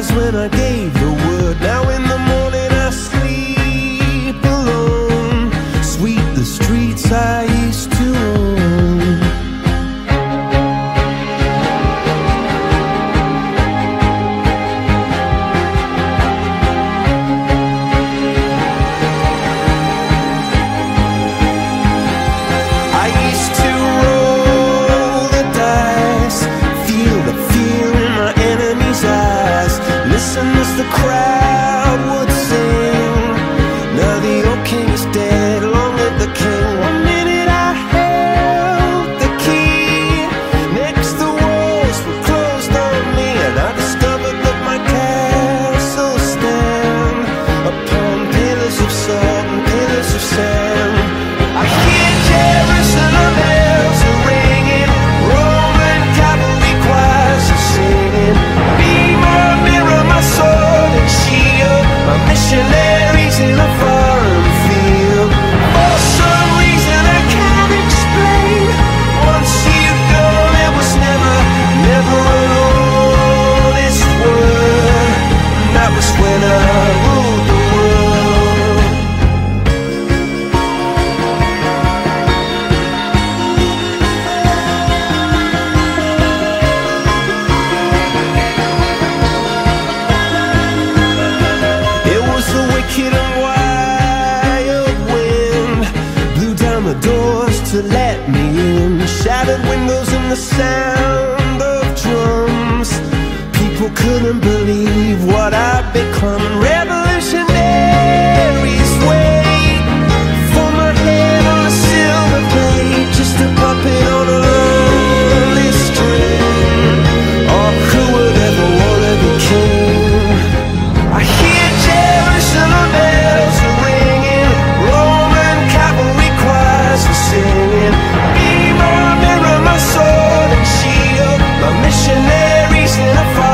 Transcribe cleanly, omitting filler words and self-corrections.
eyes when I gave the word. Now in the morning I sleep alone. Sweep the streets I used to own. I used to roll the dice, feel the fear in my enemy's eyes, listen as the crowd would sing. Now the old king is dead, long live the king. One minute I held the key, next the walls were closed on me, and I discovered that my castle stand upon pillars of salt and pillars of sand. I hear Jerusalem bells are ringing, Roman cavalry choirs are singing. Be my mirror, my sword and shield, my missionaries in a foreign field. For some reason I can't explain, once you've gone it was never, never an honest word. And that was when I ruled the world. It was the wicked and wild wind, blew down the doors to let me in, shattered windows and the sound of drums. People couldn't believe what I'd become. Revolutionaries wait for my head on a silver plate, just a puppet on a lonely string. Oh, who would ever wanna be king? I hear Jerusalem bells are ringing, Roman cavalry choirs are singing. Be my mirror, my sword and shield, my missionaries in a fire.